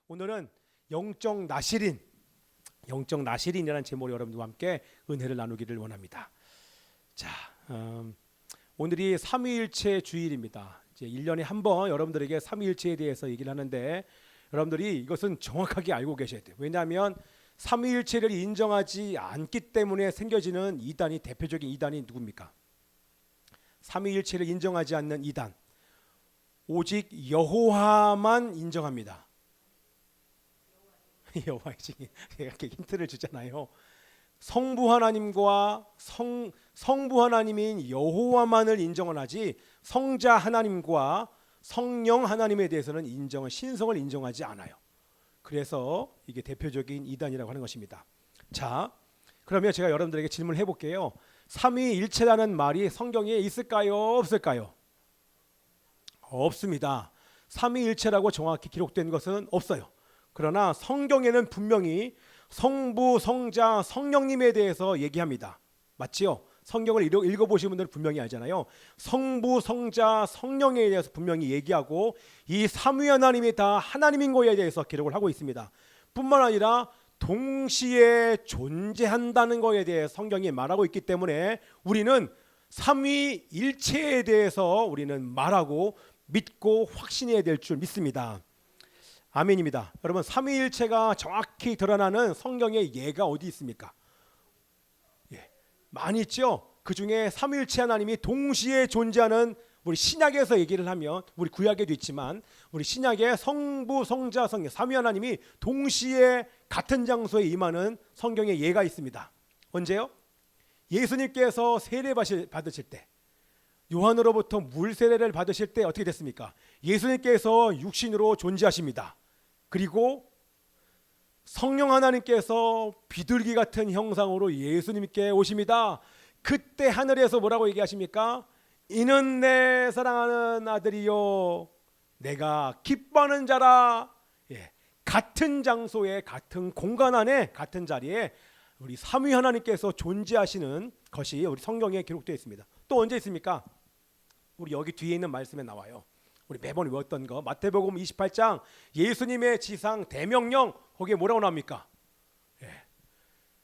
오늘은 영적 나실인이라는 제목으로 여러분들과 함께 은혜를 나누기를 원합니다. 자, 오늘이 삼위일체 주일입니다. 이제 1년에 한 번 여러분들에게 삼위일체에 대해서 얘기를 하는데 여러분들이 이것은 정확하게 알고 계셔야 돼요. 왜냐하면 삼위일체를 인정하지 않기 때문에 생겨지는 이단이, 대표적인 이단이 누굽니까? 삼위일체를 인정하지 않는 이단, 오직 여호와만 인정합니다. 여호와이지. 이렇게 힌트를 주잖아요. 성부 하나님과 성부 하나님인 여호와만을 인정을 하지 성자 하나님과 성령 하나님에 대해서는 신성을 인정하지 않아요. 그래서 이게 대표적인 이단이라고 하는 것입니다. 자, 그러면 제가 여러분들에게 질문을 해볼게요. 삼위일체라는 말이 성경에 있을까요? 없을까요? 없습니다. 삼위일체라고 정확히 기록된 것은 없어요. 그러나 성경에는 분명히 성부, 성자, 성령님에 대해서 얘기합니다. 맞지요? 성경을 읽어보신 분들은 분명히 알잖아요. 성부, 성자, 성령에 대해서 분명히 얘기하고 이 삼위 하나님이 다 하나님인 거에 대해서 기록을 하고 있습니다. 뿐만 아니라 동시에 존재한다는 거에 대해 성경이 말하고 있기 때문에 우리는 삼위일체에 대해서 우리는 말하고 믿고 확신해야 될 줄 믿습니다. 아멘입니다. 여러분, 삼위일체가 정확히 드러나는 성경의 예가 어디 있습니까? 많이 있죠. 그 중에 삼위일체 하나님이 동시에 존재하는, 우리 신약에서 얘기를 하면, 우리 구약에도 있지만 우리 신약에 성부, 성자, 성령 삼위 하나님이 동시에 같은 장소에 임하는 성경의 예가 있습니다. 언제요? 예수님께서 세례 받으실 때, 요한으로부터 물 세례를 받으실 때 어떻게 됐습니까? 예수님께서 육신으로 존재하십니다. 그리고 성령 하나님께서 비둘기 같은 형상으로 예수님께 오십니다. 그때 하늘에서 뭐라고 얘기하십니까? 이는 내 사랑하는 아들이요 내가 기뻐하는 자라. 같은 장소에, 같은 공간 안에, 같은 자리에 우리 삼위 하나님께서 존재하시는 것이 우리 성경에 기록되어 있습니다. 또 언제 있습니까? 우리 여기 뒤에 있는 말씀에 나와요. 우리 매번 외웠던 거, 마태복음 28장 예수님의 지상 대명령, 거기에 뭐라고 나옵니까?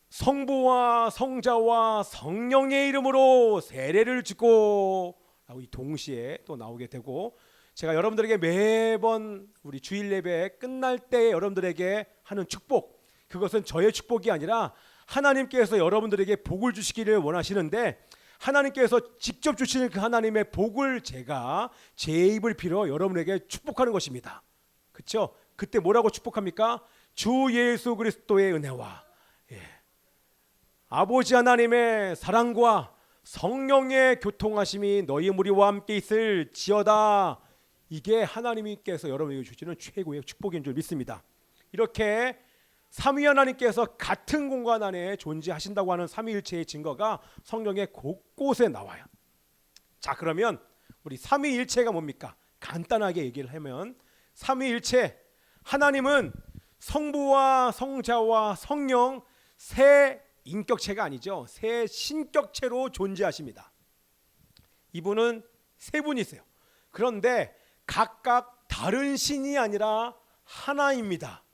성부와 성자와 성령의 이름으로 세례를 주고 라고 이 동시에 또 나오게 되고, 제가 여러분들에게 매번 우리 주일 예배 끝날 때 여러분들에게 하는 축복, 그것은 저의 축복이 아니라 하나님께서 여러분들에게 복을 주시기를 원하시는데 하나님께서 직접 주시는 그 하나님의 복을 제가 제 입을 빌어 여러분에게 축복하는 것입니다. 그렇죠? 그때 뭐라고 축복합니까? 주 예수 그리스도의 은혜와 아버지 하나님의 사랑과 성령의 교통하심이 너희 무리와 함께 있을지어다. 이게 하나님께서 여러분에게 주시는 최고의 축복인 줄 믿습니다. 이렇게 삼위 하나님께서 같은 공간 안에 존재하신다고 하는 삼위일체의 증거가 성경의 곳곳에 나와요. 자, 그러면 우리 삼위일체가 뭡니까? 간단하게 얘기를 하면 삼위일체, 하나님은 성부와 성자와 성령 세 인격체가 아니죠. 세 신격체로 존재하십니다. 이분은 세 분이세요. 그런데 각각 다른 신이 아니라 하나입니다.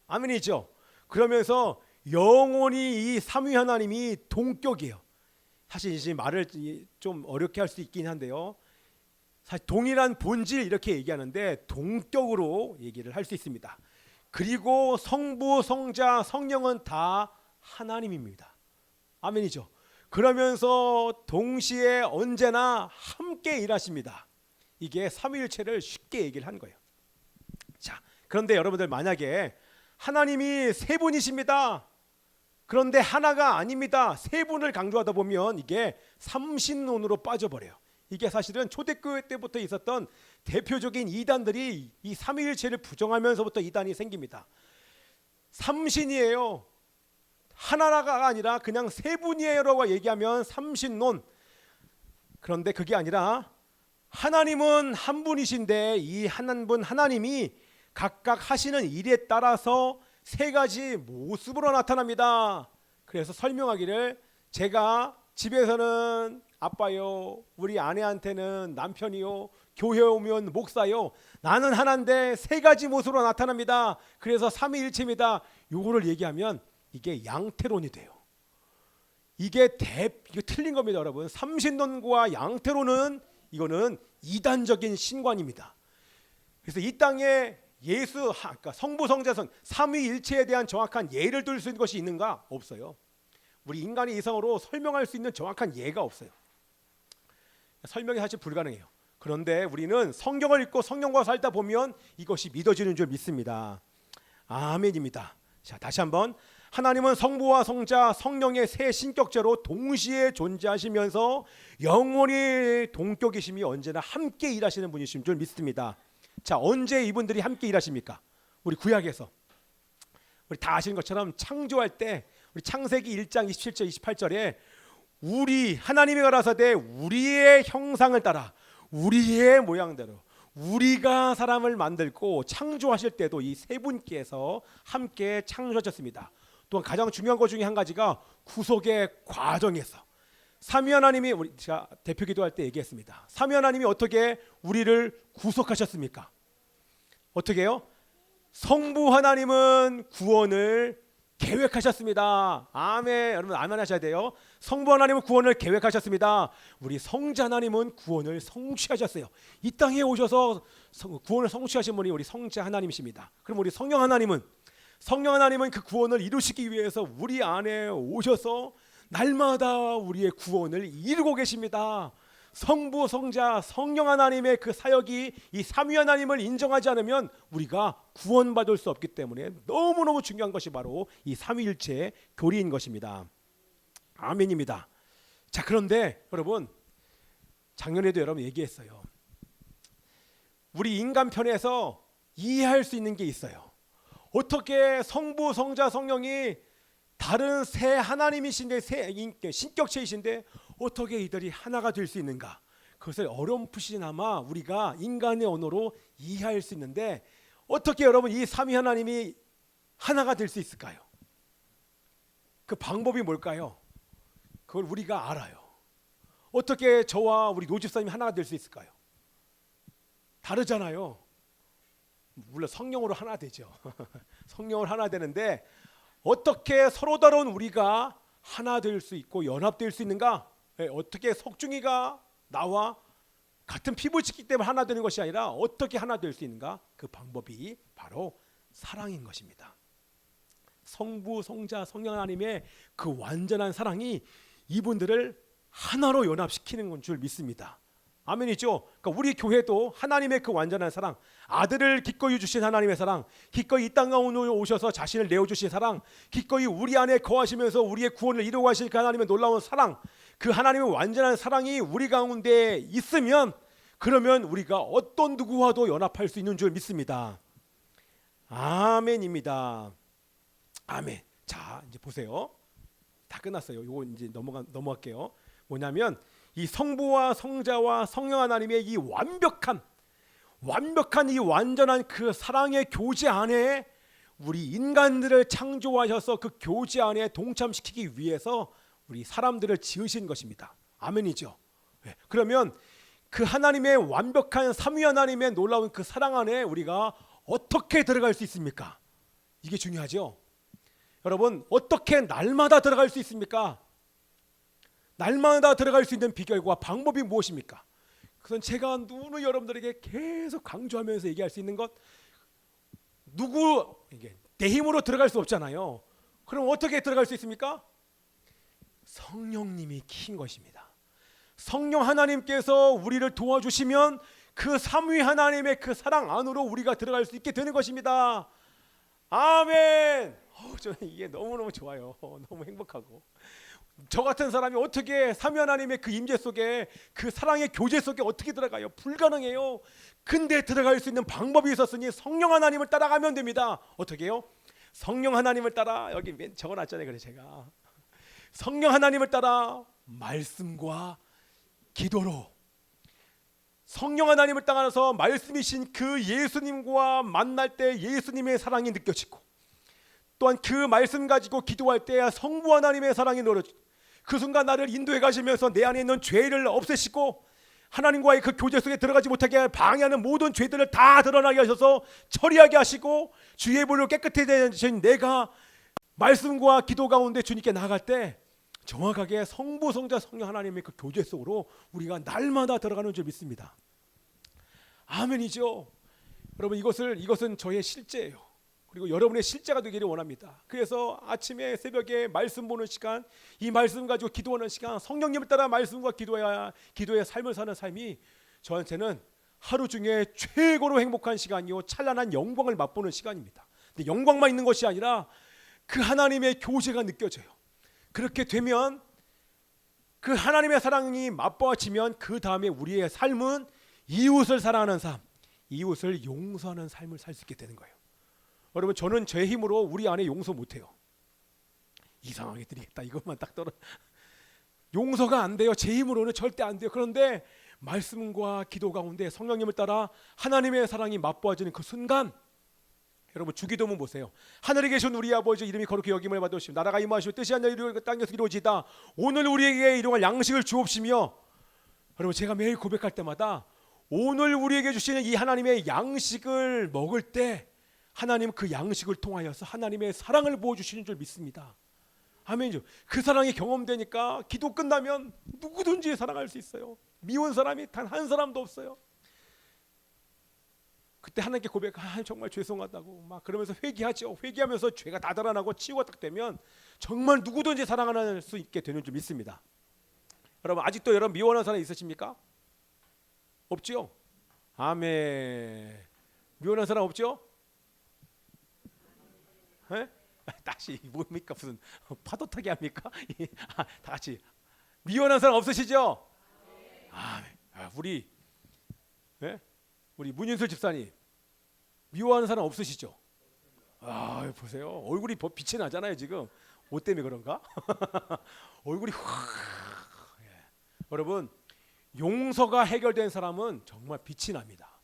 아멘이죠. 그러면서 영원히 이 삼위 하나님이 동격이에요. 사실 이제 말을 좀 어렵게 할 수 있긴 한데요. 사실 동일한 본질 이렇게 얘기하는데 동격으로 얘기를 할 수 있습니다. 그리고 성부, 성자, 성령은 다 하나님입니다. 아멘이죠. 그러면서 동시에 언제나 함께 일하십니다. 이게 삼위일체를 쉽게 얘기를 한 거예요. 자, 그런데 여러분들 만약에 하나님이 세 분이십니다. 그런데 하나가 아닙니다. 세 분을 강조하다 보면 이게 삼신론으로 빠져버려요. 이게 사실은 초대교회 때부터 있었던 대표적인 이단들이 이 삼위일체를 부정하면서부터 이단이 생깁니다. 삼신이에요. 하나가 아니라 그냥 세 분이에요라고 얘기하면 삼신론. 그런데 그게 아니라 하나님은 한 분이신데 이 한 분 하나님이 각각 하시는 일에 따라서 세 가지 모습으로 나타납니다. 그래서 설명하기를, 제가 집에서는 아빠요, 우리 아내한테는 남편이요, 교회에 오면 목사요, 나는 하나인데 세 가지 모습으로 나타납니다. 그래서 삼위일체입니다. 요거를 얘기하면 이게 양태론이 돼요. 이게 틀린 겁니다, 여러분. 삼신론과 양태론은 이거는 이단적인 신관입니다. 그래서 이 땅에 그러니까 성부, 성자, 성 삼위일체에 대한 정확한 예를 들 수 있는 것이 있는가? 없어요. 우리 인간의 이성으로 설명할 수 있는 정확한 예가 없어요. 설명이 사실 불가능해요. 그런데 우리는 성경을 읽고 성령과 살다 보면 이것이 믿어지는 줄 믿습니다. 아멘입니다. 자, 다시 한번, 하나님은 성부와 성자, 성령의 세 신격체로 동시에 존재하시면서 영원히 동격이심이 언제나 함께 일하시는 분이신 줄 믿습니다. 자, 언제 이분들이 함께 일하십니까? 우리 구약에서 우리 다 아시는 것처럼 창조할 때 우리 창세기 1장 27절 28절에 우리 하나님이 가라사대 우리의 형상을 따라 우리의 모양대로 우리가 사람을 만들고 창조하실 때도 이 세 분께서 함께 창조하셨습니다. 또한 가장 중요한 것 중에 한 가지가 구속의 과정에서 삼위 하나님이, 우리 제가 대표 기도할 때 얘기했습니다. 삼위 하나님이 어떻게 우리를 구속하셨습니까? 어떻게 해요? 성부 하나님은 구원을 계획하셨습니다. 아멘. 여러분 아멘 하셔야 돼요. 성부 하나님은 구원을 계획하셨습니다. 우리 성자 하나님은 구원을 성취하셨어요. 이 땅에 오셔서 구원을 성취하신 분이 우리 성자 하나님이십니다. 그럼 우리 성령 하나님은 그 구원을 이루시기 위해서 우리 안에 오셔서 날마다 우리의 구원을 이루고 계십니다. 성부, 성자, 성령 하나님의 그 사역이 이 삼위 하나님을 인정하지 않으면 우리가 구원받을 수 없기 때문에 너무너무 중요한 것이 바로 이 삼위일체의 교리인 것입니다. 아멘입니다. 자, 그런데 여러분, 작년에도 여러분 얘기했어요. 우리 인간 편에서 이해할 수 있는 게 있어요. 어떻게 성부, 성자, 성령이 다른 세 하나님이신데, 세 신격체이신데 어떻게 이들이 하나가 될 수 있는가? 그것을 어렴풋이나마 우리가 인간의 언어로 이해할 수 있는데, 어떻게 여러분 이 삼위 하나님이 하나가 될 수 있을까요? 그 방법이 뭘까요? 그걸 우리가 알아요. 어떻게 저와 우리 노집사님이 하나가 될 수 있을까요? 다르잖아요. 물론 성령으로 하나 되죠. 성령으로 하나 되는데 어떻게 서로 다른 우리가 하나 될 수 있고 연합될 수 있는가? 어떻게 석중이가 나와 같은 피부치기 때문에 하나 되는 것이 아니라 어떻게 하나 될 수 있는가? 그 방법이 바로 사랑인 것입니다. 성부, 성자, 성령 하나님의 그 완전한 사랑이 이분들을 하나로 연합시키는 건 줄 믿습니다. 아멘이죠. 그러니까 우리 교회도 하나님의 그 완전한 사랑, 아들을 기꺼이 주신 하나님의 사랑, 기꺼이 이 땅 가운데 오셔서 자신을 내어주신 사랑, 기꺼이 우리 안에 거하시면서 우리의 구원을 이루고 하실 그 하나님의 놀라운 사랑, 그 하나님의 완전한 사랑이 우리 가운데 있으면, 그러면 우리가 어떤 누구와도 연합할 수 있는 줄 믿습니다. 아멘입니다. 아멘. 자, 이제 보세요. 다 끝났어요. 이거 이제 넘어갈게요. 뭐냐면 이 성부와 성자와 성령 하나님의 이 완벽한 이 완전한 그 사랑의 교제 안에 우리 인간들을 창조하셔서 그 교제 안에 동참시키기 위해서 우리 사람들을 지으신 것입니다. 아멘이죠. 네. 그러면 그 하나님의 완벽한 삼위 하나님의 놀라운 그 사랑 안에 우리가 어떻게 들어갈 수 있습니까? 이게 중요하죠. 여러분, 어떻게 날마다 들어갈 수 있습니까? 날마다 들어갈 수 있는 비결과 방법이 무엇입니까? 그건 제가 누누이 여러분들에게 계속 강조하면서 얘기할 수 있는 것, 이게 내 힘으로 들어갈 수 없잖아요. 그럼 어떻게 들어갈 수 있습니까? 성령님이 킨 것입니다. 성령 하나님께서 우리를 도와주시면 그 삼위 하나님의 그 사랑 안으로 우리가 들어갈 수 있게 되는 것입니다. 아멘. 저는 이게 너무너무 좋아요. 너무 행복하고, 저 같은 사람이 어떻게 삼위 하나님의 그 임재 속에, 그 사랑의 교제 속에 어떻게 들어가요? 불가능해요. 근데 들어갈 수 있는 방법이 있었으니 성령 하나님을 따라가면 됩니다. 어떻게 해요? 성령 하나님을 따라, 여기 적어놨잖아요. 그래 제가 성령 하나님을 따라 말씀과 기도로, 성령 하나님을 따라서 말씀이신 그 예수님과 만날 때 예수님의 사랑이 느껴지고, 또한 그 말씀 가지고 기도할 때 성부 하나님의 사랑이 느껴지고, 그 순간 나를 인도해 가시면서 내 안에 있는 죄를 없애시고 하나님과의 그 교제 속에 들어가지 못하게 방해하는 모든 죄들을 다 드러나게 하셔서 처리하게 하시고 주의 볼로 깨끗해진 내가 말씀과 기도 가운데 주님께 나아갈 때 정확하게 성부, 성자, 성령 하나님의 그 교제 속으로 우리가 날마다 들어가는 줄 믿습니다. 아멘이죠. 여러분, 이것은 저의 실제예요. 그리고 여러분의 실제가 되기를 원합니다. 그래서 아침에 새벽에 말씀 보는 시간, 이 말씀 가지고 기도하는 시간, 성령님을 따라 말씀과 기도의 삶을 사는 삶이 저한테는 하루 중에 최고로 행복한 시간이요, 찬란한 영광을 맛보는 시간입니다. 근데 영광만 있는 것이 아니라 그 하나님의 교제가 느껴져요. 그렇게 되면 그 하나님의 사랑이 맛보아지면 그 다음에 우리의 삶은 이웃을 사랑하는 삶, 이웃을 용서하는 삶을 살 수 있게 되는 거예요. 여러분, 저는 제 힘으로 우리 안에 용서 못해요. 이상하게 드리겠다, 이것만 딱 떨어. 용서가 안 돼요. 제 힘으로는 절대 안 돼요. 그런데 말씀과 기도 가운데 성령님을 따라 하나님의 사랑이 맛보아지는 그 순간, 여러분 주기도문 보세요. 하늘에 계신 우리 아버지 이름이 거룩히 여김을 받으시오. 나라가 임하시오. 뜻이 하늘에 땅에서 이루어지다. 오늘 우리에게 일용할 양식을 주옵시며. 여러분, 제가 매일 고백할 때마다 오늘 우리에게 주시는 이 하나님의 양식을 먹을 때 하나님 그 양식을 통하여서 하나님의 사랑을 부어주시는 줄 믿습니다. 아멘이죠. 그 사랑이 경험되니까 기도 끝나면 누구든지 사랑할 수 있어요. 미운 사람이 단 한 사람도 없어요. 그때 하나님께 정말 죄송하다고 막 그러면서 회개하죠. 회개하면서 죄가 다 드러나고 치유가 딱 되면 정말 누구든지 사랑할 수 있게 되는 줄 믿습니다. 여러분, 아직도 여러분 미워하는 사람 있으십니까? 없죠? 아멘. 미워하는 사람 없죠? 에? 다시 뭡니까? 무슨 파도 타기 합니까? 다 같이 미워하는 사람 없으시죠? 아멘. 우리 문윤슬 집사님 미워하는 사람 없으시죠? 보세요. 얼굴이 빛이 나잖아요. 지금 옷 때문에 그런가? 얼굴이 여러분, 용서가 해결된 사람은 정말 빛이 납니다.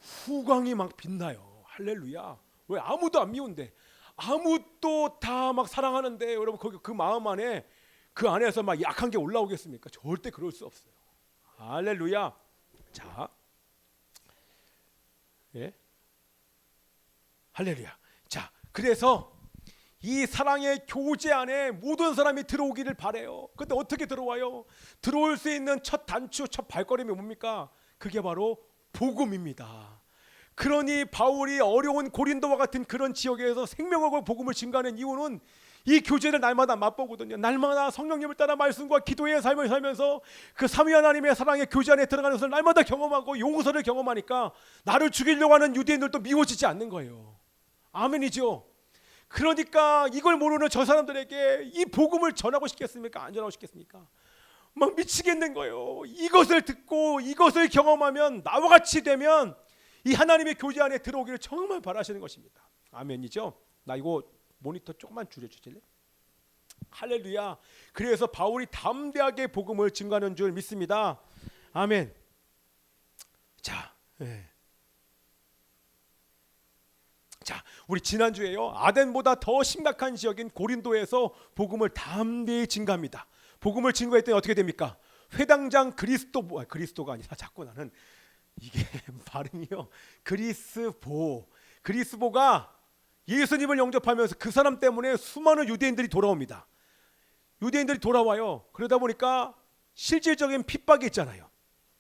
후광이 막 빛나요. 할렐루야. 왜? 아무도 안 미운데, 아무도 다 막 사랑하는데 여러분 거기 그 마음 안에 그 안에서 막 약한 게 올라오겠습니까? 절대 그럴 수 없어요. 할렐루야. 자, 할렐루야. 자, 그래서 이 사랑의 교제 안에 모든 사람이 들어오기를 바래요. 근데 어떻게 들어와요? 들어올 수 있는 첫 단추, 첫 발걸음이 뭡니까? 그게 바로 복음입니다. 그러니 바울이 어려운 고린도와 같은 그런 지역에서 생명하고 복음을 증가하는 이유는 이 교제를 날마다 맛보거든요. 날마다 성령님을 따라 말씀과 기도의 삶을 살면서 그 삼위 하나님의 사랑의 교제 안에 들어가는 것을 날마다 경험하고 용서를 경험하니까 나를 죽이려고 하는 유대인들도 미워지지 않는 거예요. 아멘이죠. 그러니까 이걸 모르는 저 사람들에게 이 복음을 전하고 싶겠습니까? 안 전하고 싶겠습니까? 막 미치겠는 거예요. 이것을 듣고 이것을 경험하면 나와 같이 되면 이 하나님의 교제 안에 들어오기를 정말 바라시는 것입니다. 아멘이죠. 나 이거 모니터 조금만 줄여주실래? 할렐루야. 그래서 바울이 담대하게 복음을 증거하는 줄 믿습니다. 아멘. 자, 자, 우리 지난주에요, 아덴보다 더 심각한 지역인 고린도에서 복음을 담대히 증거합니다. 복음을 증거했더니 어떻게 됩니까? 회당장 그리스도가 아니라 자꾸 나는 이게 발음이요, 그리스보가 예수님을 영접하면서 그 사람 때문에 수많은 유대인들이 돌아옵니다. 유대인들이 돌아와요. 그러다 보니까 실질적인 핍박이 있잖아요.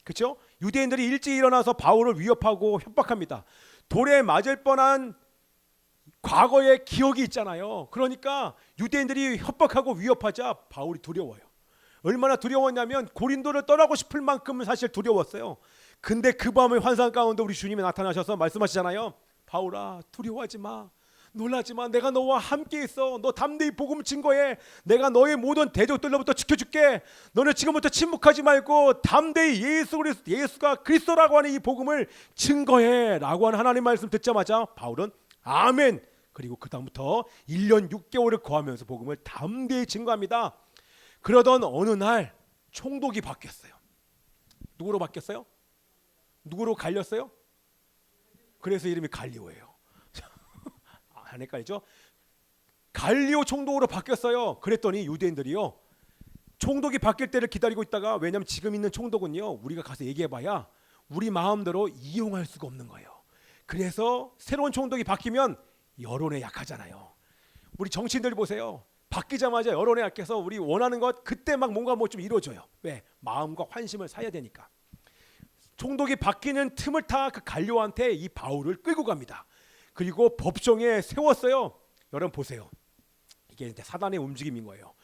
그렇죠? 유대인들이 일찍 일어나서 바울을 위협하고 협박합니다. 돌에 맞을 뻔한 과거의 기억이 있잖아요. 그러니까 유대인들이 협박하고 위협하자 바울이 두려워요. 얼마나 두려웠냐면 고린도를 떠나고 싶을 만큼 사실 두려웠어요. 근데 그 밤의 환상 가운데 우리 주님이 나타나셔서 말씀하시잖아요. 바울아, 두려워하지 마. 놀라지 마. 내가 너와 함께 있어. 너 담대히 복음 증거해. 내가 너의 모든 대적들로부터 지켜줄게. 너는 지금부터 침묵하지 말고 담대히 예수가 그리스도라고 하는 이 복음을 증거해 라고 하는 하나님 말씀 듣자마자 바울은 아멘. 그리고 그 다음부터 1년 6개월을 거하면서 복음을 담대히 증거합니다. 그러던 어느 날 총독이 바뀌었어요. 누구로 바뀌었어요? 누구로 갈렸어요? 그래서 이름이 갈리오예요. 안 헷갈리죠? 갈리오 총독으로 바뀌었어요. 그랬더니 유대인들이요, 총독이 바뀔 때를 기다리고 있다가, 왜냐하면 지금 있는 총독은요, 우리가 가서 얘기해봐야 우리 마음대로 이용할 수가 없는 거예요. 그래서 새로운 총독이 바뀌면 여론에 약하잖아요. 우리 정치인들 보세요. 바뀌자마자 여론에 약해서 우리 원하는 것 그때 막 뭔가 뭐 좀 이루어져요. 왜? 마음과 환심을 사야 되니까. 총독이 바뀌는 틈을 타 그 갈료한테 이 바울을 끌고 갑니다. 그리고 법정에 세웠어요. 여러분 보세요. 이게 이제 사단의 움직임인 거예요.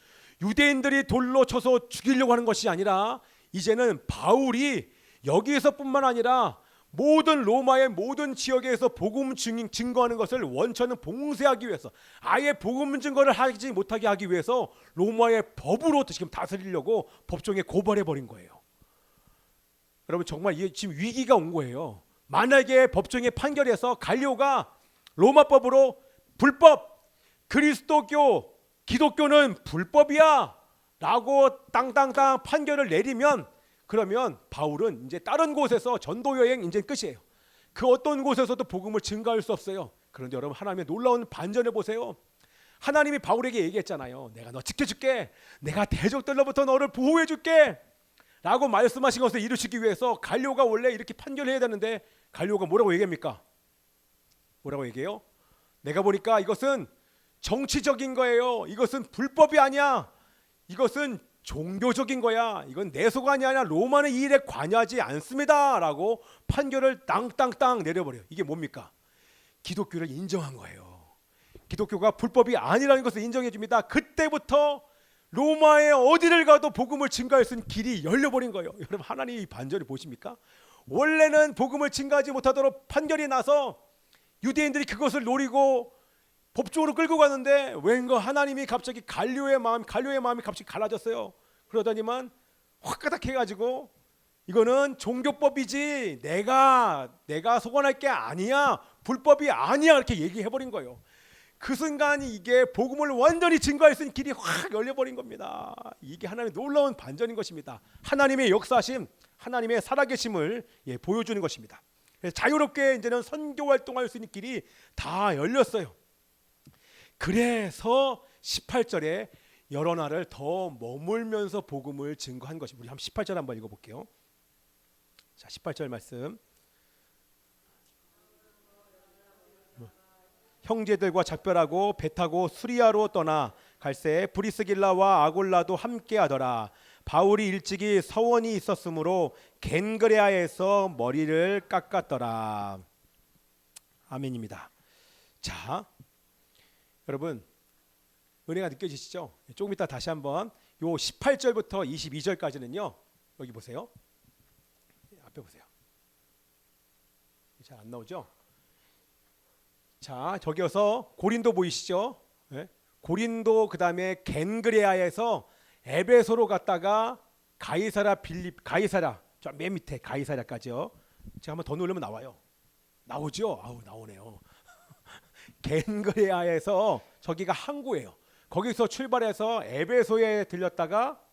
유대인들이 돌로 쳐서 죽이려고 하는 것이 아니라 이제는 바울이 여기에서뿐만 아니라 모든 로마의 모든 지역에서 복음 증거하는 것을 원천은 봉쇄하기 위해서, 아예 복음 증거를 하지 못하게 하기 위해서 로마의 법으로 지금 다스리려고 법정에 고발해 버린 거예요. 여러분 정말 이게 지금 위기가 온 거예요. 만약에 법정의 판결에서 갈리오가 로마법으로 불법, 그리스도교, 기독교는 불법이야 라고 땅땅땅 판결을 내리면, 그러면 바울은 이제 다른 곳에서 전도 여행 이제 끝이에요. 그 어떤 곳에서도 복음을 증거할 수 없어요. 그런데 여러분 하나님의 놀라운 반전을 보세요. 하나님이 바울에게 얘기했잖아요. 내가 너 지켜줄게. 내가 대적들로부터 너를 보호해줄게 라고 말씀하신 것을 이루시기 위해서 갈리오가 원래 이렇게 판결해야 되는데 갈리오가 뭐라고 얘기합니까? 뭐라고 얘기해요? 내가 보니까 이것은 정치적인 거예요. 이것은 불법이 아니야. 이것은 종교적인 거야. 이건 내 소관이 아니라 로마는 이 일에 관여하지 않습니다 라고 판결을 땅땅땅 내려버려요. 이게 뭡니까? 기독교를 인정한 거예요. 기독교가 불법이 아니라는 것을 인정해 줍니다. 그때부터 로마에 어디를 가도 복음을 증거할 수 있는 길이 열려버린 거예요. 여러분 하나님의 반전을 보십니까? 원래는 복음을 증거하지 못하도록 판결이 나서 유대인들이 그것을 노리고 법정으로 끌고 가는데 왠가 하나님이 갑자기 갈료의 마음이 갑자기 갈라졌어요. 그러더니만 확가닥 해가지고 이거는 종교법이지 내가 소관할 게 아니야, 불법이 아니야 이렇게 얘기해버린 거예요. 그 순간 이게 복음을 완전히 증거할 수 있는 길이 확 열려버린 겁니다. 이게 하나님의 놀라운 반전인 것입니다. 하나님의 역사심, 하나님의 살아계심을 보여주는 것입니다. 그래서 자유롭게 이제는 선교 활동할 수 있는 길이 다 열렸어요. 그래서 18절에 여러 날을 더 머물면서 복음을 증거한 것입니다. 우리 한번 18절 한번 읽어볼게요. 자, 18절 말씀. 형제들과 작별하고 배 타고 수리아로 떠나 갈새 브리스길라와 아골라도 함께하더라. 바울이 일찍이 서원이 있었으므로 겐그레아에서 머리를 깎았더라. 아멘입니다. 자, 여러분 은혜가 느껴지시죠? 조금 이따 다시 한번 요 18절부터 22절까지는요. 여기 보세요. 앞에 보세요. 잘 안 나오죠? 자, 저기서 고린도 보이시죠? 네? 고린도 그다음에 겐그레아에서 에베소로 갔다가 가이사라 저 맨 밑에 가이사라까지요. 제가 한번 더 누르면 나와요. 나오죠? 아우 나오네요. 겐그레아에서 저기가 항구예요. 거기서 출발해서 에베소에 들렸다가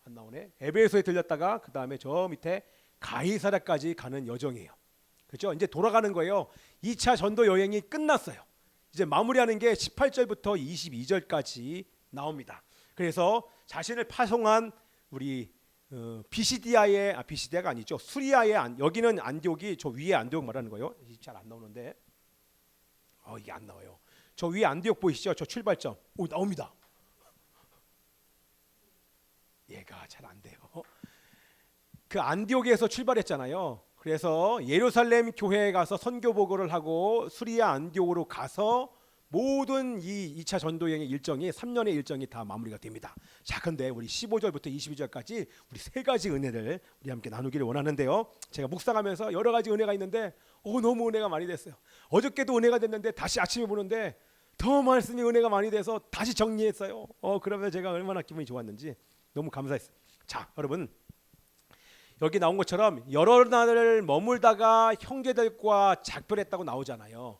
안 나오네. 에베소에 들렸다가 그 다음에 저 밑에 가이사라까지 가는 여정이에요. 그렇죠? 이제 돌아가는 거예요. 2차 전도 여행이 끝났어요. 이제 마무리하는 게 18절부터 22절까지 나옵니다. 그래서 자신을 파송한 우리 비시디아가 아니죠. 수리아의 여기는 안디옥이 저 위에 안디옥 말하는 거예요. 잘 안 나오는데 이게 안 나와요. 저 위에 안디옥 보이시죠? 저 출발점. 오 나옵니다. 얘가 잘 안 돼요. 그 안디옥에서 출발했잖아요. 그래서 예루살렘 교회에 가서 선교 보고를 하고 수리아 안디옥으로 가서 모든 이 2차 전도여행의 일정이 3년의 일정이 다 마무리가 됩니다. 자, 근데 우리 15절부터 22절까지 우리 세 가지 은혜를 우리 함께 나누기를 원하는데요. 제가 묵상하면서 여러 가지 은혜가 있는데 너무 은혜가 많이 됐어요. 어저께도 은혜가 됐는데 다시 아침에 보는데 더 말씀이 은혜가 많이 돼서 다시 정리했어요. 그러면 제가 얼마나 기분이 좋았는지 너무 감사했어요. 자, 여러분 여기 나온 것처럼 여러 날을 머물다가 형제들과 작별했다고 나오잖아요.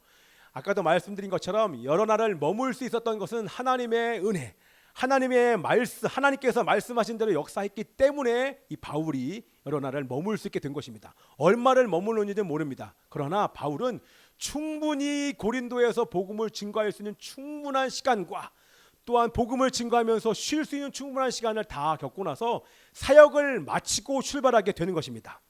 아까도 말씀드린 것처럼 여러 날을 머물 수 있었던 것은 하나님의 은혜, 하나님께서 말씀하신 대로 역사했기 때문에 이 바울이 여러 날을 머물 수 있게 된 것입니다. 얼마를 머물렀는지는 모릅니다. 그러나 바울은 충분히 고린도에서 복음을 증거할 수 있는 충분한 시간과 또한 복음을 증거하면서 쉴 수 있는 충분한 시간을 다 겪고 나서 사역을 마치고 출발하게 되는 것입니다.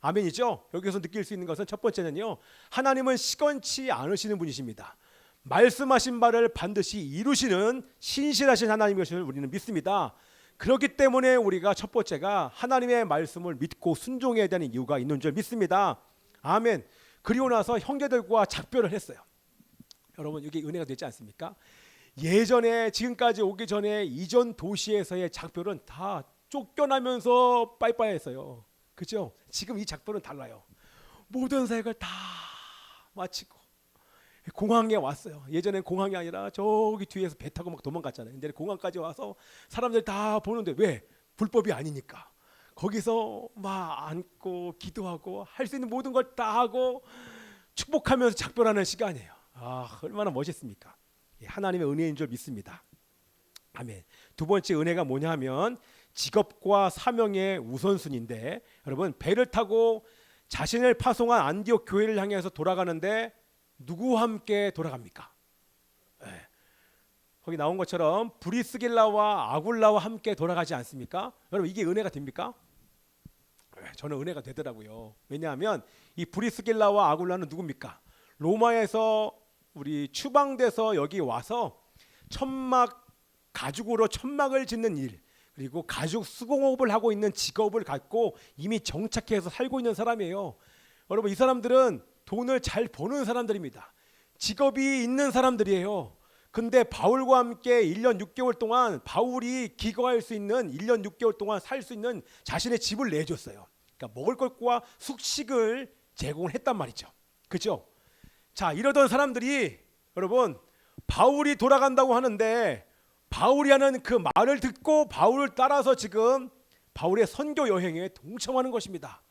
아멘이죠? 여기서 느낄 수 있는 것은 첫 번째는요, 하나님은 시건치 않으시는 분이십니다. 말씀하신 바를 반드시 이루시는 신실하신 하나님인 것을 우리는 믿습니다. 그렇기 때문에 우리가 첫 번째가 하나님의 말씀을 믿고 순종해야 되는 이유가 있는 줄 믿습니다. 아멘. 그리고 나서 형제들과 작별을 했어요. 여러분, 이게 은혜가 되지 않습니까? 예전에, 지금까지 오기 전에 이전 도시에서의 작별은 다 쫓겨나면서 빠이빠이 했어요. 그죠? 지금 이 작별은 달라요. 모든 사역을 다 마치고 공항에 왔어요. 예전엔 공항이 아니라 저기 뒤에서 배 타고 막 도망갔잖아요. 근데 공항까지 와서 사람들 다 보는데, 왜? 불법이 아니니까. 거기서 막 앉고 기도하고 할 수 있는 모든 걸 다 하고 축복하면서 작별하는 시간이에요. 아, 얼마나 멋있습니까? 하나님의 은혜인 줄 믿습니다. 아멘. 두 번째 은혜가 뭐냐 하면 직업과 사명의 우선순위인데, 여러분, 배를 타고 자신을 파송한 안디옥 교회를 향해서 돌아가는데 누구와 함께 돌아갑니까? 네. 거기 나온 것처럼 브리스길라와 아굴라와 함께 돌아가지 않습니까? 여러분, 이게 은혜가 됩니까? 네, 저는 은혜가 되더라고요. 왜냐하면 이 브리스길라와 아굴라는 누굽니까? 로마에서 우리 추방돼서 여기 와서 천막 가죽으로 천막을 짓는 일, 그리고 가죽 수공업을 하고 있는 직업을 갖고 이미 정착해서 살고 있는 사람이에요. 여러분, 이 사람들은 돈을 잘 버는 사람들입니다. 직업이 있는 사람들이에요. 근데 바울과 함께 1년 6개월 동안 바울이 기거할 수 있는 1년 6개월 동안 살 수 있는 자신의 집을 내줬어요. 그러니까 먹을 것과 숙식을 제공을 했단 말이죠. 그렇죠? 자, 이러던 사람들이 여러분, 바울이 돌아간다고 하는데 바울이 하는 그 말을 듣고 바울을 따라서 지금 바울의 선교 여행에 동참하는 것입니다.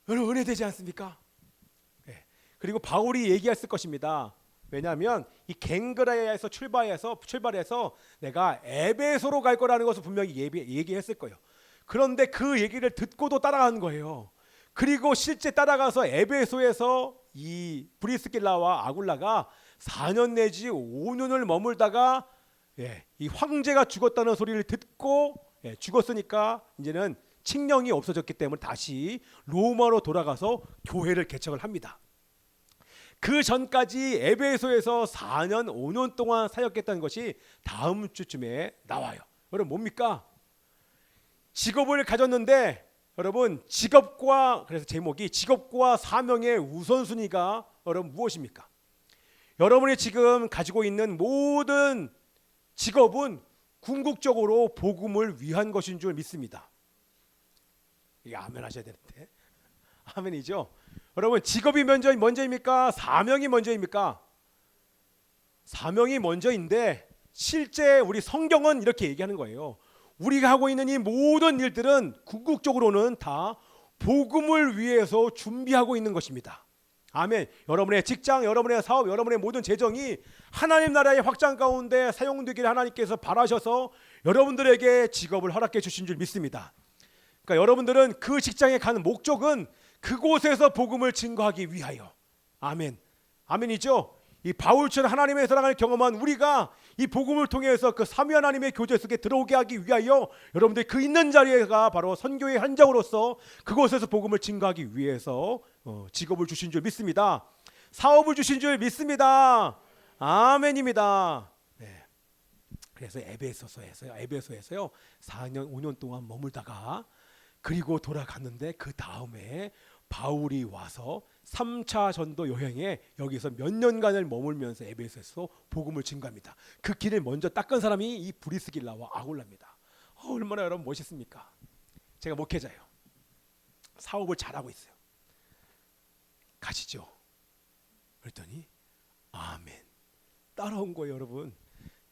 여러분, 은혜되지 않습니까? 네. 그리고 바울이 얘기했을 것입니다. 왜냐하면 이 갱그라에서 출발해서 내가 에베소로 갈 거라는 것을 분명히 얘기했을 거예요. 그런데 그 얘기를 듣고도 따라간 거예요. 그리고 실제 따라가서 에베소에서 이 브리스길라와 아굴라가 4년 내지 5년을 머물다가 이 황제가 죽었다는 소리를 듣고 죽었으니까 이제는 칙령이 없어졌기 때문에 다시 로마로 돌아가서 교회를 개척을 합니다. 그 전까지 에베소에서 4년 5년 동안 사역했다는 것이 다음 주쯤에 나와요. 여러분, 뭡니까? 직업을 가졌는데, 여러분, 그래서 제목이 직업과 사명의 우선순위가 여러분 무엇입니까? 여러분이 지금 가지고 있는 모든 직업은 궁극적으로 복음을 위한 것인 줄 믿습니다. 이게 아멘 하셔야 되는데. 아멘이죠? 여러분, 직업이 먼저입니까? 사명이 먼저입니까? 사명이 먼저인데 실제 우리 성경은 이렇게 얘기하는 거예요. 우리가 하고 있는 이 모든 일들은 궁극적으로는 다 복음을 위해서 준비하고 있는 것입니다. 아멘. 여러분의 직장, 여러분의 사업, 여러분의 모든 재정이 하나님 나라의 확장 가운데 사용되기를 하나님께서 바라셔서 여러분들에게 직업을 허락해 주신 줄 믿습니다. 그러니까 여러분들은 그 직장에 가는 목적은 그곳에서 복음을 증거하기 위하여. 아멘. 아멘이죠? 이 바울처럼 하나님의 사랑을 경험한 우리가 이 복음을 통해서 그 삼위 하나님의 교제 속에 들어오게 하기 위하여 여러분들 그 있는 자리가 바로 선교의 현장으로서 그곳에서 복음을 증거하기 위해서 직업을 주신 줄 믿습니다. 사업을 주신 줄 믿습니다. 아멘입니다. 네. 그래서 에베소에서요 4년 5년 동안 머물다가 그리고 돌아갔는데 그 다음에 바울이 와서 3차 전도 여행에 여기서 몇 년간을 머물면서 에베소에서 복음을 증거합니다. 그 길을 먼저 닦은 사람이 이 브리스길라와 아굴라입니다. 얼마나 여러분 멋있습니까? 제가 목회자예요. 사업을 잘하고 있어요. 가시죠. 그랬더니 아멘. 따라온 거예요, 여러분.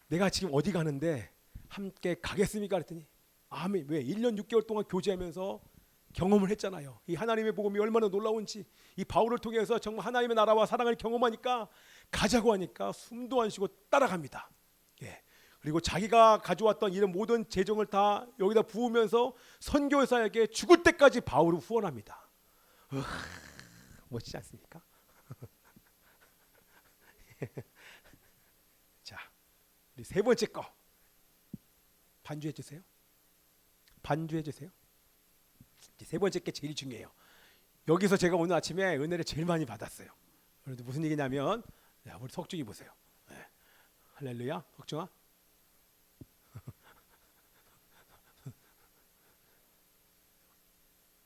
내가 지금 어디 가는데 함께 가겠습니까? 그랬더니 아멘. 왜? 1년 6개월 동안 교제하면서 경험을 했잖아요. 이 하나님의 복음이 얼마나 놀라운지 이 바울을 통해서 정말 하나님의 나라와 사랑을 경험하니까 가자고 하니까 숨도 안 쉬고 따라갑니다. 예. 그리고 자기가 가져왔던 이런 모든 재정을 다 여기다 부으면서 선교사에게 죽을 때까지 바울을 후원합니다. 멋지지 않습니까? 자, 우리 세 번째 거 반주해 주세요. 반주해 주세요. 이제 세 번째 게 제일 중요해요. 여기서 제가 오늘 아침에 은혜를 제일 많이 받았어요. 그런데 무슨 얘기냐면, 야, 우리 석중이 보세요. 네. 할렐루야, 석중아.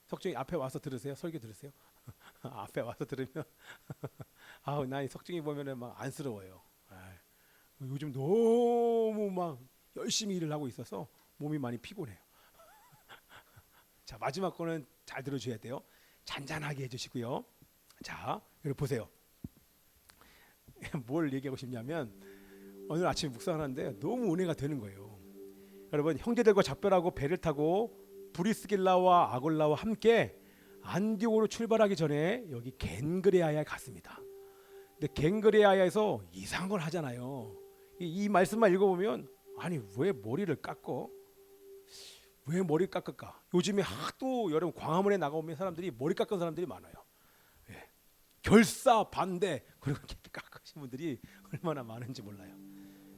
석중이 앞에 와서 들으세요. 설교 들으세요. 앞에 와서 들으면 아우, 나 이 석중이 보면은 막 안쓰러워요. 요즘 너무 막 열심히 일을 하고 있어서 몸이 많이 피곤해요. 자, 마지막 거는 잘 들어줘야 돼요. 잔잔하게 해주시고요. 자, 여러분 보세요. 뭘 얘기하고 싶냐면, 오늘 아침에 묵상하는데 너무 은혜가 되는 거예요. 여러분, 형제들과 작별하고 배를 타고 브리스길라와 아굴라와 함께 안디옥으로 출발하기 전에 여기 겐그레아야에 갔습니다. 근데 겐그레아야에서 이상한 걸 하잖아요. 이 말씀만 읽어보면, 아니 왜 머리를 깎어? 왜 머리 깎을까? 요즘에 하도 여러분 광화문에 나가보면 사람들이 머리 깎은 사람들이 많아요. 예. 결사 반대, 그리고 이렇게 깎으신 분들이 얼마나 많은지 몰라요.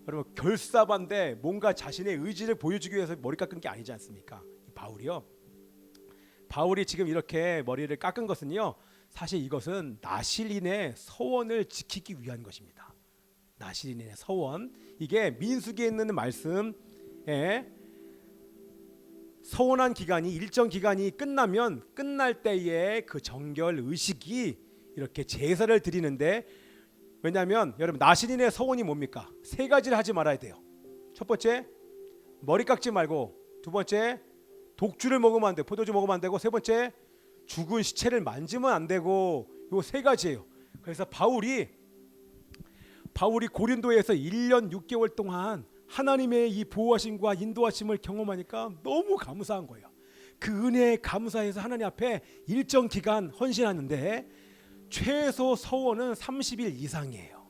여러분, 결사 반대, 뭔가 자신의 의지를 보여주기 위해서 머리 깎은 게 아니지 않습니까? 바울이요. 바울이 지금 이렇게 머리를 깎은 것은요, 사실 이것은 나실인의 서원을 지키기 위한 것입니다. 나실인의 서원, 이게 민수기에 있는 말씀에 서원한 기간이 일정 기간이 끝나면 끝날 때에 그 정결 의식이 이렇게 제사를 드리는데, 왜냐하면 여러분 나실인의 서원이 뭡니까? 세 가지를 하지 말아야 돼요. 첫 번째, 머리 깎지 말고, 두 번째, 독주를 먹으면 안 되고, 포도주 먹으면 안 되고, 세 번째, 죽은 시체를 만지면 안 되고, 요 세 가지예요. 그래서 바울이 고린도에서 1년 6개월 동안 하나님의 이 보호하심과 인도하심을 경험하니까 너무 감사한 거예요. 그 은혜에 감사해서 하나님 앞에 일정 기간 헌신하는데, 최소 서원은 30일 이상이에요.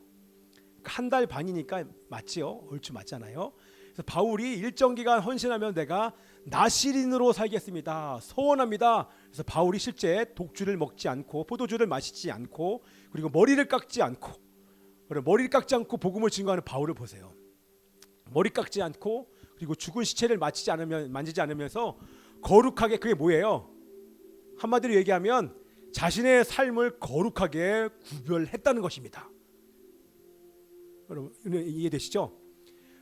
한 달 반이니까 맞지요? 얼추 맞잖아요. 그래서 바울이 일정 기간 헌신하면 내가 나실인으로 살겠습니다, 서원합니다. 그래서 바울이 실제 독주를 먹지 않고 포도주를 마시지 않고, 그리고 머리를 깎지 않고, 복음을 증거하는 바울을 보세요. 머리 깎지 않고, 그리고 죽은 시체를 만지지 않으면서 거룩하게, 그게 뭐예요? 한마디로 얘기하면 자신의 삶을 거룩하게 구별했다는 것입니다. 여러분 이해되시죠?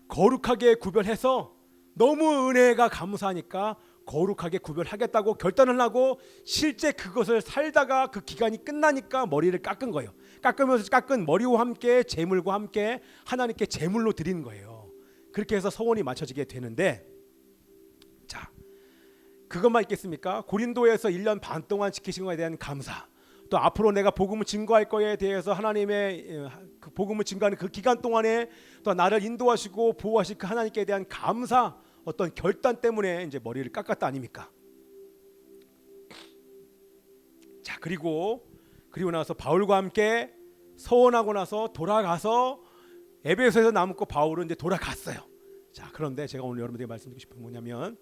거룩하게 구별해서 너무 은혜가 감사하니까 거룩하게 구별하겠다고 결단을 하고, 실제 그것을 살다가 그 기간이 끝나니까 머리를 깎은 거예요. 깎으면서 깎은 머리와 함께 제물과 함께 하나님께 제물로 드리는 거예요. 그렇게 해서 서원이 맞춰지게 되는데, 자, 그것만 있겠습니까? 고린도에서 1년 반 동안 지키신 것에 대한 감사, 또 앞으로 내가 복음을 증거할 거에 대해서 하나님의 그 복음을 증거하는 그 기간 동안에 또 나를 인도하시고 보호하실 그 하나님께 대한 감사, 어떤 결단 때문에 이제 머리를 깎았다 아닙니까? 자, 그리고 나서 바울과 함께 서원하고 나서 돌아가서 에베소에서 남고 바울은 이제 돌아갔어요. 자, 그런데 제가 오늘 여러분들에게 말씀드리고 싶은 건 뭐냐면,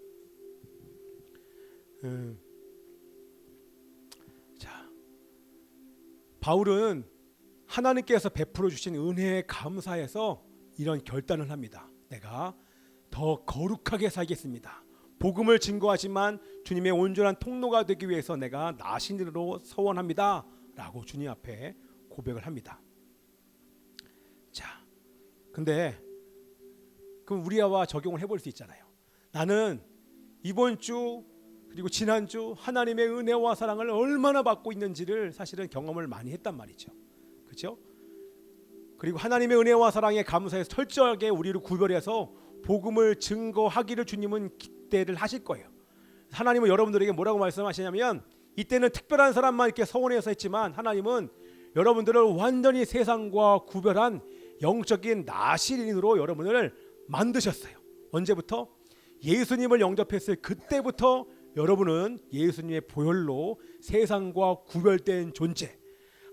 자, 바울은 하나님께서 베풀어 주신 은혜에 감사해서 이런 결단을 합니다. 내가 더 거룩하게 살겠습니다. 복음을 증거하지만 주님의 온전한 통로가 되기 위해서 내가 나신으로 서원합니다 라고 주님 앞에 고백을 합니다. 자, 근데 그럼 우리와 적용을 해볼 수 있잖아요. 나는 이번 주 그리고 지난주 하나님의 은혜와 사랑을 얼마나 받고 있는지를 사실은 경험을 많이 했단 말이죠. 그렇죠? 그리고 하나님의 은혜와 사랑에 감사해서 철저하게 우리를 구별해서 복음을 증거하기를 주님은 기대를 하실 거예요. 하나님은 여러분들에게 뭐라고 말씀하시냐면, 이때는 특별한 사람만 이렇게 서원해서 했지만 하나님은 여러분들을 완전히 세상과 구별한 영적인 나실인으로 여러분을 만드셨어요. 언제부터? 예수님을 영접했을 그때부터 여러분은 예수님의 보혈로 세상과 구별된 존재,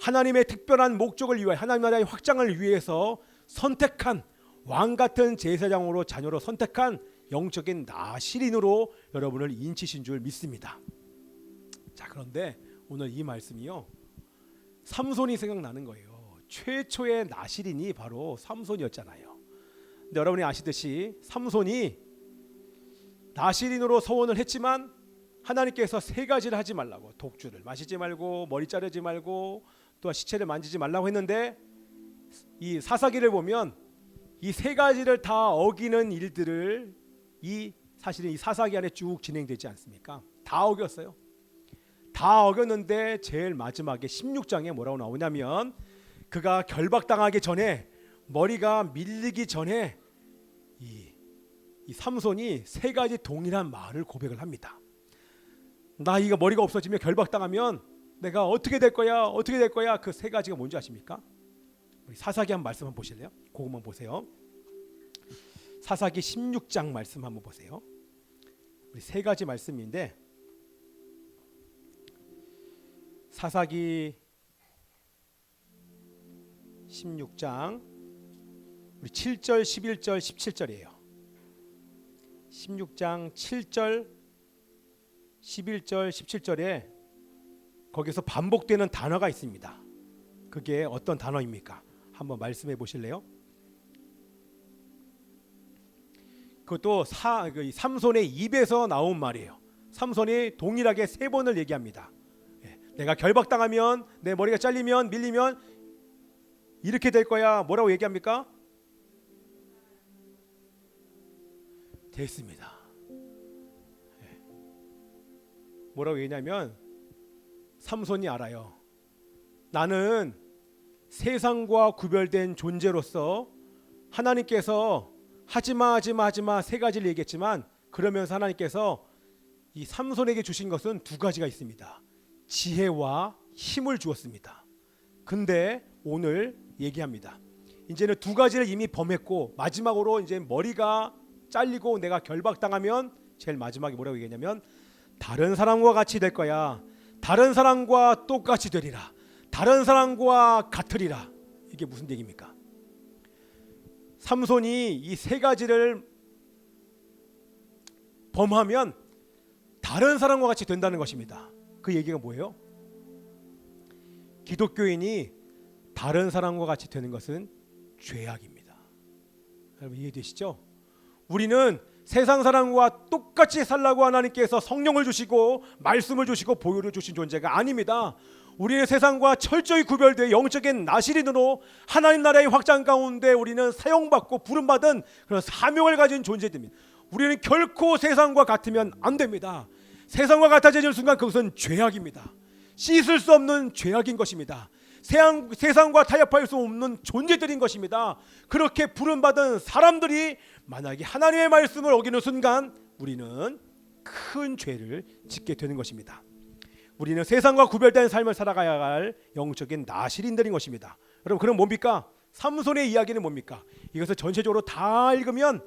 하나님의 특별한 목적을 위하여, 하나님 나라의 확장을 위해서 선택한 왕같은 제사장으로 자녀로 선택한 영적인 나실인으로 여러분을 인치신 줄 믿습니다. 자, 그런데 오늘 이 말씀이요, 삼손이 생각나는 거예요. 최초의 나실인이 바로 삼손이었잖아요. 근데 여러분이 아시듯이 삼손이 나시린으로 서원을 했지만 하나님께서 세 가지를 하지 말라고, 독주를 마시지 말고 머리 자르지 말고 또 시체를 만지지 말라고 했는데, 이 사사기를 보면 이 세 가지를 다 어기는 일들을 사실은 이 사사기 안에 쭉 진행되지 않습니까? 다 어겼어요. 다 어겼는데 제일 마지막에 16장에 뭐라고 나오냐면, 그가 결박당하기 전에, 머리가 밀리기 전에 이 삼손이 세 가지 동일한 말을 고백을 합니다. 나 이거 머리가 없어지면, 결박당하면 내가 어떻게 될 거야, 어떻게 될 거야. 그 세 가지가 뭔지 아십니까? 우리 사사기 한 말씀 한번 보실래요? 그것만 보세요. 사사기 16장 말씀 한번 보세요. 우리 세 가지 말씀인데, 사사기 16장 우리 7절, 11절, 17절이에요. 16장 7절, 11절, 17절에 거기서 반복되는 단어가 있습니다. 그게 어떤 단어입니까? 한번 말씀해 보실래요? 그것도 삼손의 입에서 나온 말이에요. 삼손이 동일하게 세 번을 얘기합니다. 내가 결박당하면, 내 머리가 잘리면, 밀리면 이렇게 될 거야. 뭐라고 얘기합니까? 됐습니다. 뭐라고 얘기냐면, 삼손이 알아요. 나는 세상과 구별된 존재로서 하나님께서 하지마 하지마 하지마 세 가지를 얘기했지만, 그러면서 하나님께서 이 삼손에게 주신 것은 두 가지가 있습니다. 지혜와 힘을 주었습니다. 근데 오늘 얘기합니다. 이제는 두 가지를 이미 범했고, 마지막으로 이제 머리가 잘리고 내가 결박당하면 제일 마지막에 뭐라고 얘기했냐면, 다른 사람과 같이 될 거야. 다른 사람과 똑같이 되리라. 다른 사람과 같으리라. 이게 무슨 얘기입니까? 삼손이 이 세 가지를 범하면 다른 사람과 같이 된다는 것입니다. 그 얘기가 뭐예요? 기독교인이 다른 사람과 같이 되는 것은 죄악입니다. 여러분 이해되시죠? 우리는 세상 사람과 똑같이 살라고 하나님께서 성령을 주시고 말씀을 주시고 보혈을 주신 존재가 아닙니다. 우리는 세상과 철저히 구별되어 영적인 나시린으로 하나님 나라의 확장 가운데 우리는 사용받고 부름받은 그런 사명을 가진 존재들입니다. 우리는 결코 세상과 같으면 안 됩니다. 세상과 같아지는 순간 그것은 죄악입니다. 씻을 수 없는 죄악인 것입니다. 세상과 타협할 수 없는 존재들인 것입니다. 그렇게 부름받은 사람들이 만약에 하나님의 말씀을 어기는 순간 우리는 큰 죄를 짓게 되는 것입니다. 우리는 세상과 구별된 삶을 살아가야 할 영적인 나시린들인 것입니다. 여러분, 그럼 뭡니까? 삼손의 이야기는 뭡니까? 이것을 전체적으로 다 읽으면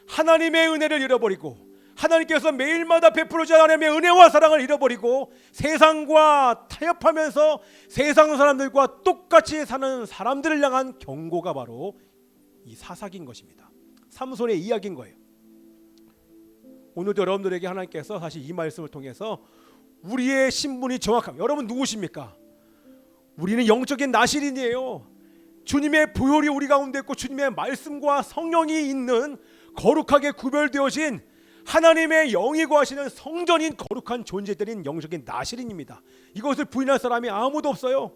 하나님의 은혜를 잃어버리고, 하나님께서 매일마다 베풀어주신 하나님의 은혜와 사랑을 잃어버리고 세상과 타협하면서 세상 사람들과 똑같이 사는 사람들을 향한 경고가 바로 이 사사기인 것입니다. 삼손의 이야기인 거예요. 오늘도 여러분들에게 하나님께서 사실 이 말씀을 통해서 우리의 신분이 정확합니다. 여러분 누구십니까? 우리는 영적인 나시린이에요. 주님의 보혈이 우리 가운데 있고 주님의 말씀과 성령이 있는 거룩하게 구별되어진 하나님의 영이 거하시는 성전인 거룩한 존재들인 영적인 나시린입니다. 이것을 부인할 사람이 아무도 없어요.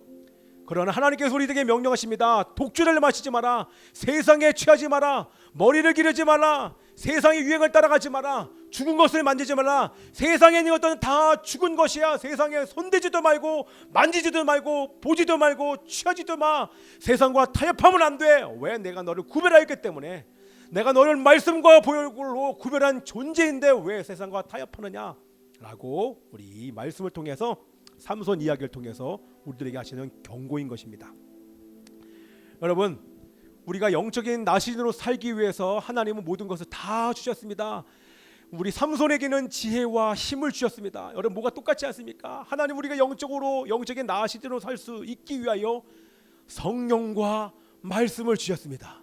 그러나 하나님께서 우리에게 명령하십니다. 독주를 마시지 마라. 세상에 취하지 마라. 머리를 기르지 마라. 세상의 유행을 따라가지 마라. 죽은 것을 만지지 마라. 세상에 있는 것들은 다 죽은 것이야. 세상에 손대지도 말고 만지지도 말고 보지도 말고 취하지도 마. 세상과 타협하면 안 돼. 왜? 내가 너를 구별하였기 때문에. 내가 너를 말씀과 보혈로 구별한 존재인데 왜 세상과 타협하느냐? 라고 우리 이 말씀을 통해서 삼손 이야기를 통해서 우리들에게 하시는 경고인 것입니다. 여러분, 우리가 영적인 나시린으로 살기 위해서 하나님은 모든 것을 다 주셨습니다. 우리 삼손에게는 지혜와 힘을 주셨습니다. 여러분, 뭐가 똑같지 않습니까? 하나님 우리가 영적인 나시린으로 살 수 있기 위하여 성령과 말씀을 주셨습니다.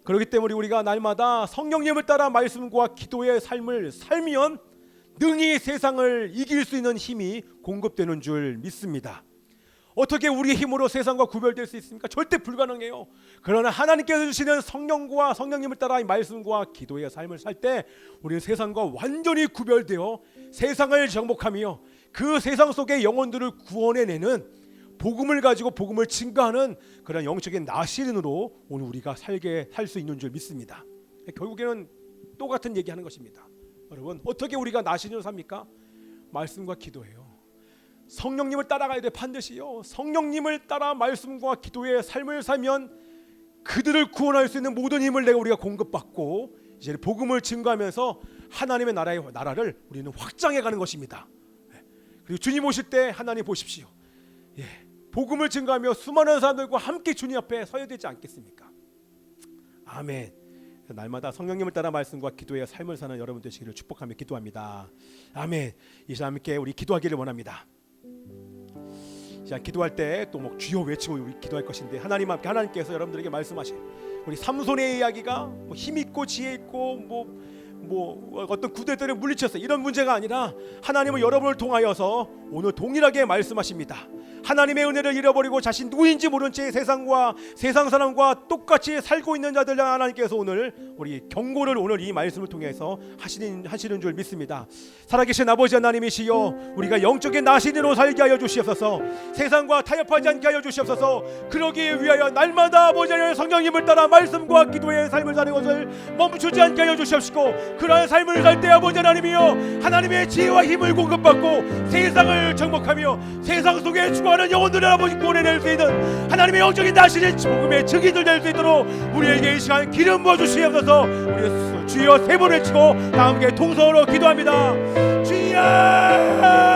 그렇기 때문에 우리가 날마다 성령님을 따라 말씀과 기도의 삶을 살면 능히 세상을 이길 수 있는 힘이 공급되는 줄 믿습니다. 어떻게 우리의 힘으로 세상과 구별될 수 있습니까? 절대 불가능해요. 그러나 하나님께서 주시는 성령과 성령님을 따라 이 말씀과 기도의 삶을 살 때 우리는 세상과 완전히 구별되어 세상을 정복하며 그 세상 속의 영혼들을 구원해내는 복음을 가지고 복음을 증거하는 그런 영적인 나시린으로 오늘 우리가 살 수 있는 줄 믿습니다. 결국에는 똑같은 얘기하는 것입니다. 여러분, 어떻게 우리가 나시린으로 삽니까? 말씀과 기도예요. 성령님을 따라가야 돼. 반드시요. 성령님을 따라 말씀과 기도의 삶을 살면 그들을 구원할 수 있는 모든 힘을 내가 우리가 공급받고 이제 복음을 증거하면서 하나님의 나라를 우리는 확장해가는 것입니다. 그리고 주님 오실 때 하나님 보십시오. 복음을 증거하며 수많은 사람들과 함께 주님 앞에 서야 되지 않겠습니까? 아멘. 날마다 성령님을 따라 말씀과 기도의 삶을 사는 여러분 되시기를 축복하며 기도합니다. 아멘. 이 시간 함께 우리 기도하기를 원합니다. 자, 기도할 때 또 뭐 주여 외치고 우리 기도할 것인데 하나님 앞에 하나님께서 여러분들에게 말씀하신 우리 삼손의 이야기가 뭐 힘 있고 지혜 있고 뭐 어떤 구대들을 물리쳤어요. 이런 문제가 아니라 하나님은 여러분을 통하여서 오늘 동일하게 말씀하십니다. 하나님의 은혜를 잃어버리고 자신 누구인지 모른 채 세상과 세상 사람과 똑같이 살고 있는 자들 하나님께서 오늘 우리 경고를 오늘 이 말씀을 통해서 하시는 줄 믿습니다. 살아계신 아버지 하나님이시여, 우리가 영적인 나신으로 살게 하여 주시옵소서. 세상과 타협하지 않게 하여 주시옵소서. 그러기 위하여 날마다 아버지 하나님 성령님을 따라 말씀과 기도의 삶을 사는 것을 멈추지 않게 하여 주시옵시고, 그러한 삶을 살 때 아버지 하나님이여 하나님의 지혜와 힘을 공급받고 세상을 정복하며 세상 속에 죽어가는 영혼들을 아버지 구원해낼 수 있는 하나님의 영적인 나시는 복음의 증인들 될 수 있도록 우리에게 이 시간 기름 부어주시옵소서. 우리 주여 세 번 외치고 다 함께 통성으로 기도합니다. 주여.